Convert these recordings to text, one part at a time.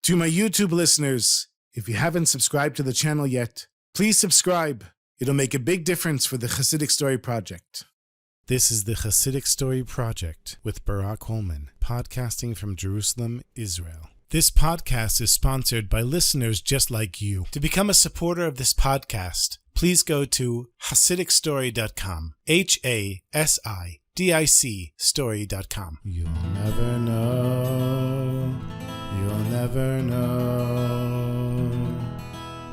To my YouTube listeners, if you haven't subscribed to the channel yet, please subscribe. It'll make a big difference for the Chassidic Story Project. This is the Chassidic Story Project with Barak Hullman, podcasting from Jerusalem, Israel. This podcast is sponsored by listeners just like you. To become a supporter of this podcast, please go to HasidicStory.com, HASIDIC story.com. You'll never know, you'll never know,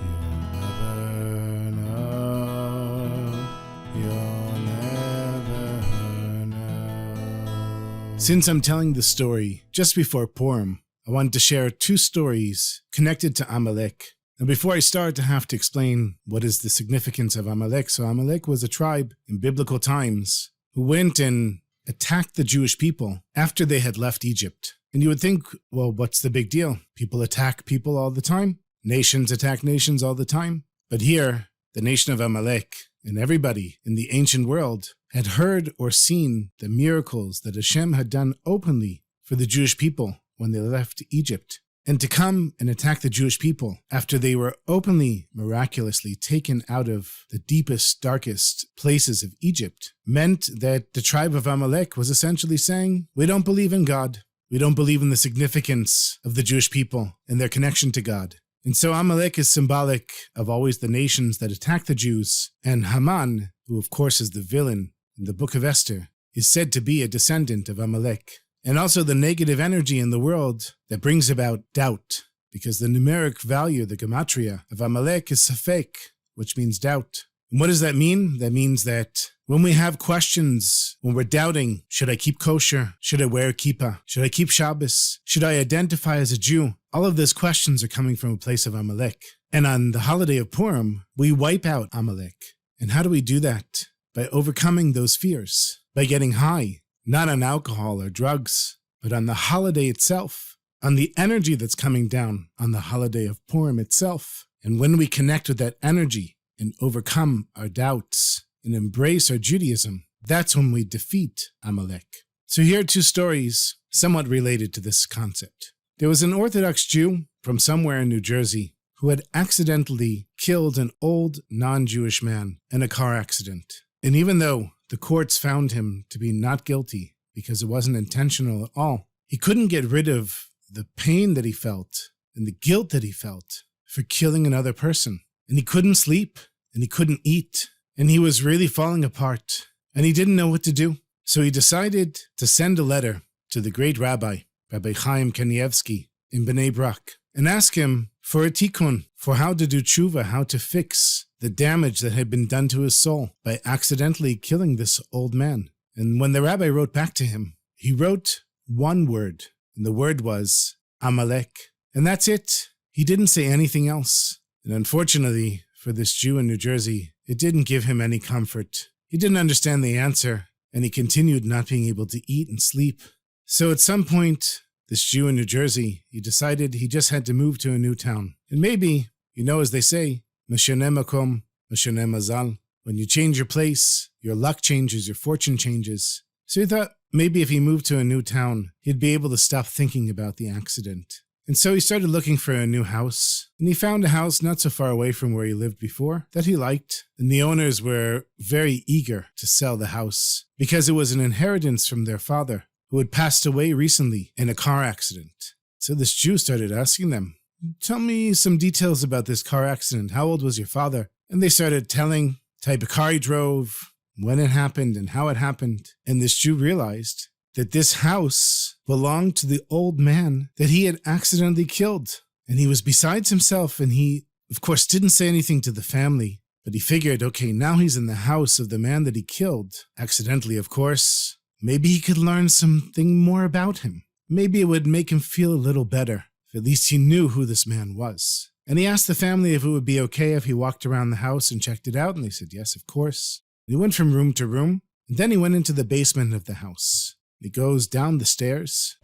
you'll never know, you'll never know. Since I'm telling the story just before Purim, I wanted to share two stories connected to Amalek. And before I start, I have to explain what is the significance of Amalek. So Amalek was a tribe in biblical times who went and attacked the Jewish people after they had left Egypt. And you would think, well, what's the big deal? People attack people all the time. Nations attack nations all the time. But here, the nation of Amalek and everybody in the ancient world had heard or seen the miracles that Hashem had done openly for the Jewish people when they left Egypt. And to come and attack the Jewish people after they were openly, miraculously taken out of the deepest, darkest places of Egypt meant that the tribe of Amalek was essentially saying, we don't believe in God. We don't believe in the significance of the Jewish people and their connection to God. And so Amalek is symbolic of always the nations that attack the Jews. And Haman, who of course is the villain in the book of Esther, is said to be a descendant of Amalek. And also the negative energy in the world that brings about doubt, because the numeric value, the gematria of Amalek is safek, which means doubt. And what does that mean? That means that when we have questions, when we're doubting, should I keep kosher? Should I wear kippah? Should I keep Shabbos? Should I identify as a Jew? All of those questions are coming from a place of Amalek. And on the holiday of Purim, we wipe out Amalek. And how do we do that? By overcoming those fears, by getting high. Not on alcohol or drugs, but on the holiday itself, on the energy that's coming down on the holiday of Purim itself. And when we connect with that energy and overcome our doubts and embrace our Judaism, that's when we defeat Amalek. So here are two stories somewhat related to this concept. There was an Orthodox Jew from somewhere in New Jersey who had accidentally killed an old non-Jewish man in a car accident. And even though the courts found him to be not guilty because it wasn't intentional at all, he couldn't get rid of the pain that he felt and the guilt that he felt for killing another person. And he couldn't sleep and he couldn't eat and he was really falling apart and he didn't know what to do. So he decided to send a letter to the great Rabbi Chaim Kanievsky in Bnei Barak, and ask him for a tikkun, for how to do tshuva, how to fix the damage that had been done to his soul by accidentally killing this old man. And when the rabbi wrote back to him, he wrote one word, and the word was Amalek. And that's it. He didn't say anything else. And unfortunately for this Jew in New Jersey, it didn't give him any comfort. He didn't understand the answer, and he continued not being able to eat and sleep. So at some point, this Jew in New Jersey, he decided he just had to move to a new town. And maybe, as they say, Meshaneh makom, meshaneh mazal. When you change your place, your luck changes, your fortune changes. So he thought maybe if he moved to a new town, he'd be able to stop thinking about the accident. And so he started looking for a new house. And he found a house not so far away from where he lived before that he liked. And the owners were very eager to sell the house because it was an inheritance from their father, who had passed away recently in a car accident. So this Jew started asking them, tell me some details about this car accident. How old was your father? And they started telling type of car he drove, when it happened, and how it happened. And this Jew realized that this house belonged to the old man that he had accidentally killed. And he was besides himself, and he, of course, didn't say anything to the family. But he figured, okay, now he's in the house of the man that he killed. Accidentally, of course. Maybe he could learn something more about him. Maybe it would make him feel a little better. If at least he knew who this man was. And he asked the family if it would be okay if he walked around the house and checked it out, and they said yes, of course. And he went from room to room, and then he went into the basement of the house. He goes down the stairs,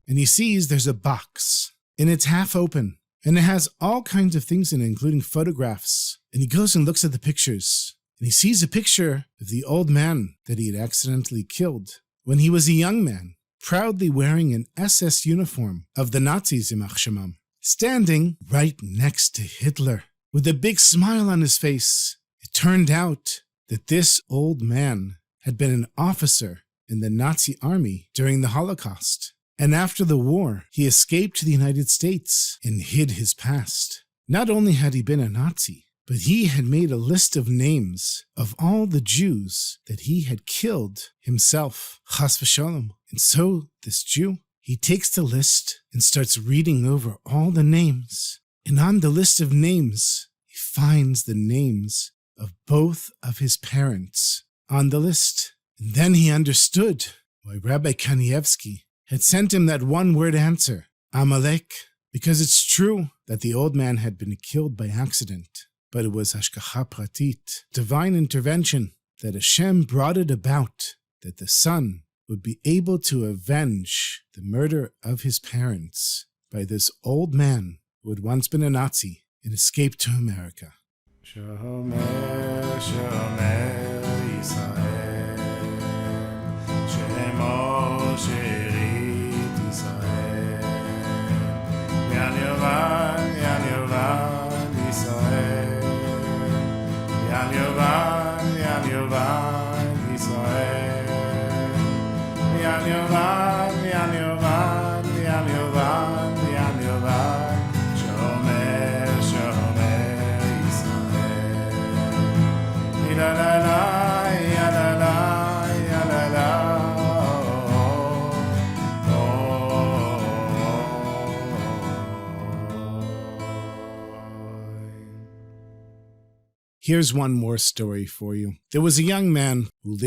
and he sees there's a box, and it's half open, and it has all kinds of things in it, including photographs. And he goes and looks at the pictures, and he sees a picture of the old man that he had accidentally killed when he was a young man. proudly wearing an SS uniform of the Nazis, Yimach Shemam, standing right next to Hitler, with a big smile on his face. It turned out that this old man had been an officer in the Nazi army during the Holocaust, and after the war, he escaped to the United States and hid his past. Not only had he been a Nazi, but he had made a list of names of all the Jews that he had killed himself, chas v'shalom. And so this Jew, he takes the list and starts reading over all the names. And on the list of names, he finds the names of both of his parents on the list. And then he understood why Rabbi Kanievsky had sent him that one-word answer, Amalek, because it's true that the old man had been killed by accident. But it was hashgacha pratit, divine intervention, that Hashem brought it about, that the son would be able to avenge the murder of his parents by this old man who had once been a Nazi and escaped to America. Shomer, Shomer Yisrael, Shemo Sherit Yisrael, Yan Yovan, Yan Yovan Yisrael, Yan Yovan, Yan Yovan Yisrael, Yan Yovan, Yan Yovan, Yan Yovan, Yan Yovan, Shomer, Shomer Yisrael, La la la, ya la la, ya la la, Here's one more story for you. There was a young man who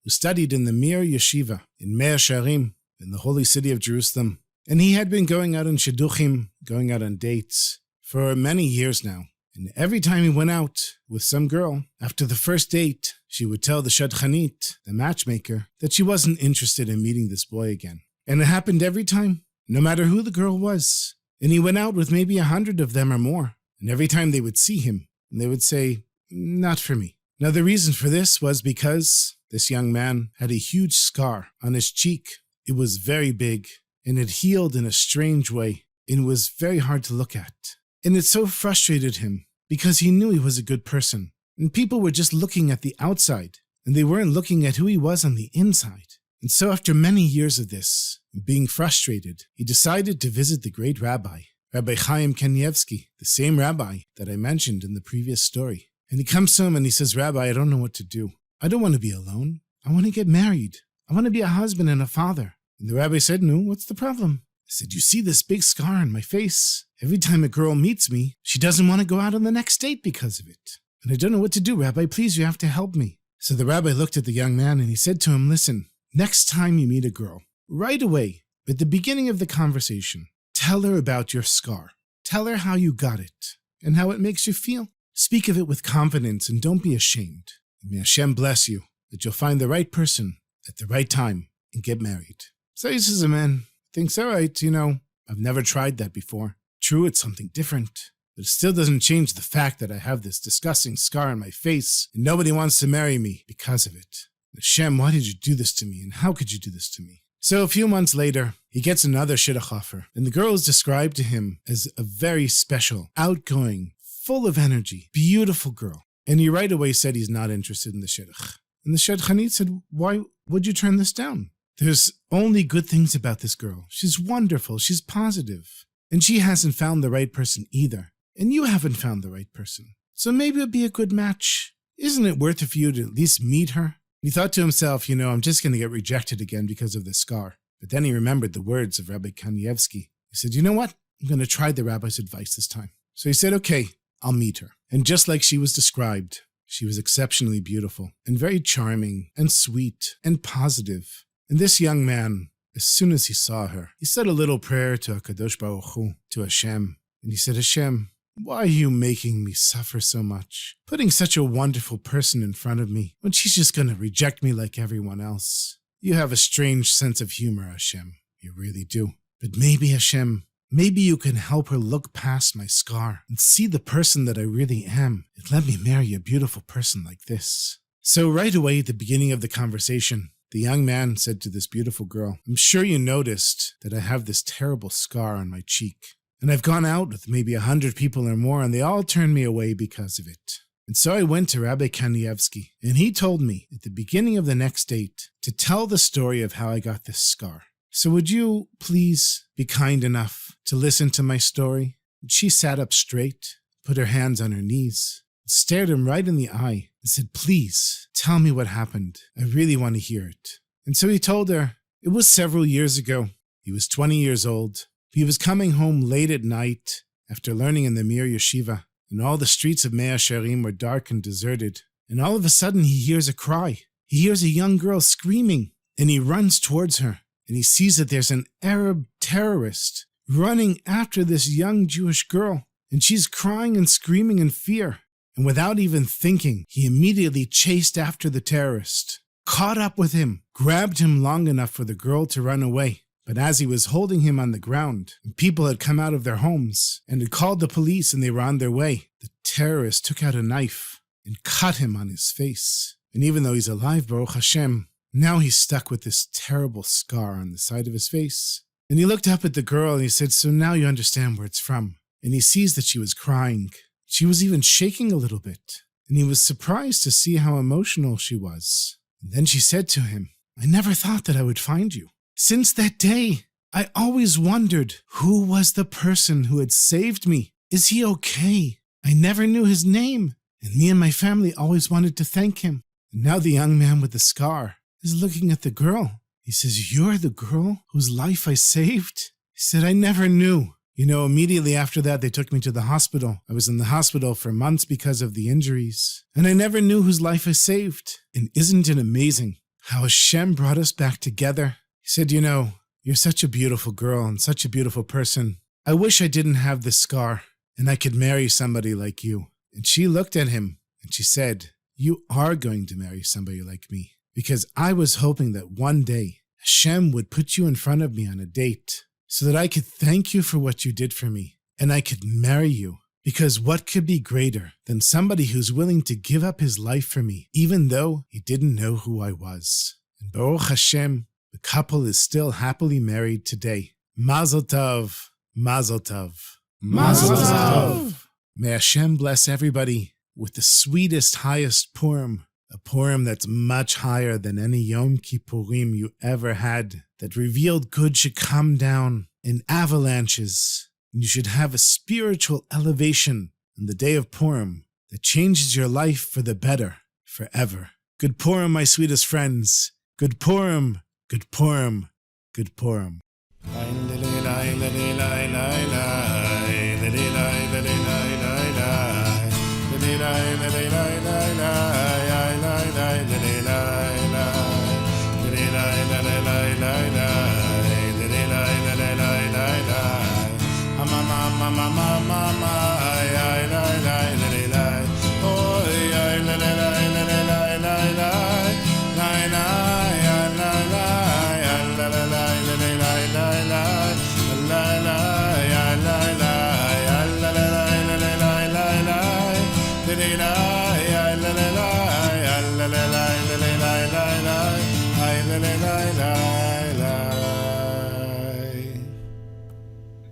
studied in the Mir Yeshiva in Mea Sharim, in the holy city of Jerusalem. And he had been going out on shidduchim, going out on dates, for many years now. And every time he went out with some girl, after the first date, she would tell the shadchanit, the matchmaker, that she wasn't interested in meeting this boy again. And it happened every time, no matter who the girl was. And he went out with maybe 100 of them or more. And every time they would see him, they would say, not for me. Now the reason for this was because this young man had a huge scar on his cheek. It was very big, and it healed in a strange way, and it was very hard to look at. And it so frustrated him, because he knew he was a good person, and people were just looking at the outside, and they weren't looking at who he was on the inside. And so after many years of this, being frustrated, he decided to visit the great rabbi, Rabbi Chaim Kanievsky, the same rabbi that I mentioned in the previous story. And he comes to him and he says, Rabbi, I don't know what to do. I don't want to be alone. I want to get married. I want to be a husband and a father. And the rabbi said, no, what's the problem? I said, you see this big scar on my face? Every time a girl meets me, she doesn't want to go out on the next date because of it. And I don't know what to do, Rabbi. Please, you have to help me. So the rabbi looked at the young man and he said to him, listen, next time you meet a girl, right away, at the beginning of the conversation, tell her about your scar. Tell her how you got it and how it makes you feel. Speak of it with confidence and don't be ashamed. And may Hashem bless you that you'll find the right person at the right time and get married. So he says, man, thinks, all right, I've never tried that before. True, it's something different, but it still doesn't change the fact that I have this disgusting scar on my face and nobody wants to marry me because of it. Hashem, why did you do this to me and how could you do this to me? So a few months later, he gets another shidduch offer, and the girl is described to him as a very special, outgoing, full of energy, beautiful girl. And he right away said he's not interested in the shidduch. And the shadchanit said, why would you turn this down? There's only good things about this girl. She's wonderful, she's positive. And she hasn't found the right person either. And you haven't found the right person. So maybe it'd be a good match. Isn't it worth it for you to at least meet her? He thought to himself, I'm just going to get rejected again because of this scar. But then he remembered the words of Rabbi Kanievsky. He said, you know what? I'm going to try the rabbi's advice this time. So he said, okay, I'll meet her. And just like she was described, she was exceptionally beautiful and very charming and sweet and positive. And this young man, as soon as he saw her, he said a little prayer to HaKadosh Baruch Hu, to Hashem. And he said, Hashem, why are you making me suffer so much? Putting such a wonderful person in front of me when she's just going to reject me like everyone else. You have a strange sense of humor, Hashem. You really do. But maybe, Hashem, maybe you can help her look past my scar and see the person that I really am and let me marry a beautiful person like this. So right away at the beginning of the conversation, The young man said to this beautiful girl, I'm sure you noticed that I have this terrible scar on my cheek. And I've gone out with maybe 100 people or more, and they all turned me away because of it. And so I went to Rabbi Kanievsky, and he told me at the beginning of the next date to tell the story of how I got this scar. So would you please be kind enough to listen to my story? And she sat up straight, put her hands on her knees, stared him right in the eye, and said, please, tell me what happened. I really want to hear it. And so he told her, it was several years ago. He was 20 years old. He was coming home late at night after learning in the Mir Yeshiva, and all the streets of Mea Shearim were dark and deserted. And all of a sudden he hears a cry. He hears a young girl screaming, and he runs towards her, and he sees that there's an Arab terrorist running after this young Jewish girl, and she's crying and screaming in fear. And without even thinking, he immediately chased after the terrorist, caught up with him, grabbed him long enough for the girl to run away. But as he was holding him on the ground, and people had come out of their homes and had called the police and they were on their way, the terrorist took out a knife and cut him on his face. And even though he's alive, Baruch Hashem, now he's stuck with this terrible scar on the side of his face. And he looked up at the girl and he said, so now you understand where it's from. And he sees that she was crying. She was even shaking a little bit, and he was surprised to see how emotional she was. And then she said to him, I never thought that I would find you. Since that day, I always wondered who was the person who had saved me. Is he okay? I never knew his name, and me and my family always wanted to thank him. And now the young man with the scar is looking at the girl. He says, you're the girl whose life I saved? He said, I never knew. You know, immediately after that, they took me to the hospital. I was in the hospital for months because of the injuries. And I never knew whose life I saved. And isn't it amazing how Hashem brought us back together? He said, you know, you're such a beautiful girl and such a beautiful person. I wish I didn't have this scar and I could marry somebody like you. And she looked at him and she said, you are going to marry somebody like me. Because I was hoping that one day Hashem would put you in front of me on a date, so that I could thank you for what you did for me, and I could marry you. Because what could be greater than somebody who's willing to give up his life for me, even though he didn't know who I was? And Baruch Hashem, the couple is still happily married today. Mazel tov, mazel tov, mazel tov. May Hashem bless everybody with the sweetest, highest Purim, a Purim that's much higher than any Yom Kippurim you ever had, that revealed good should come down in avalanches, and you should have a spiritual elevation on the day of Purim that changes your life for the better forever. Good Purim, my sweetest friends. Good Purim, good Purim, good Purim.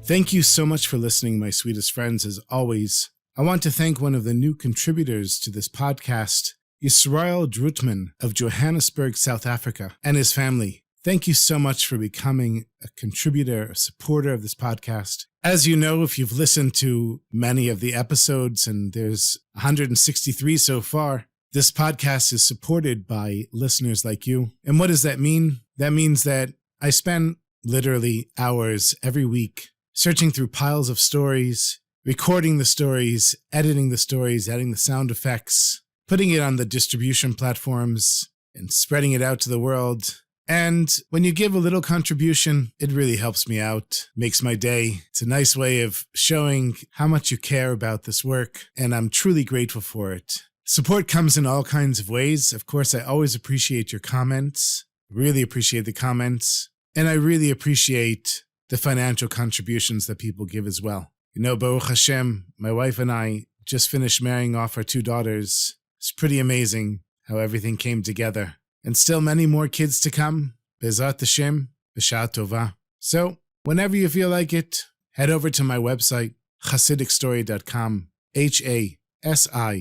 Thank you so much for listening, my sweetest friends. As always, I want to thank one of the new contributors to this podcast, Yisrael Drutman of Johannesburg, South Africa, and his family. Thank you so much for becoming a contributor, a supporter of this podcast. As you know, if you've listened to many of the episodes, and there's 163 so far, this podcast is supported by listeners like you. And what does that mean? That means that I spend literally hours every week searching through piles of stories, recording the stories, editing the stories, adding the sound effects, putting it on the distribution platforms, and spreading it out to the world. And when you give a little contribution, it really helps me out, makes my day. It's a nice way of showing how much you care about this work, and I'm truly grateful for it. Support comes in all kinds of ways. Of course, I always appreciate your comments, really appreciate the comments, and I really appreciate the financial contributions that people give as well. You know, Baruch Hashem, my wife and I just finished marrying off our 2 daughters. It's pretty amazing how everything came together. and still many more kids to come. Be'ezrat Hashem, b'sha'ah tova. So, whenever you feel like it, head over to my website, Chassidicstory.com, HASIDIC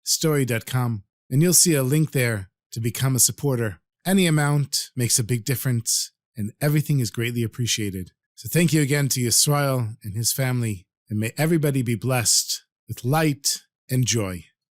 story.com, and you'll see a link there to become a supporter. Any amount makes a big difference, and everything is greatly appreciated. So thank you again to Yisrael and his family, and may everybody be blessed with light and joy.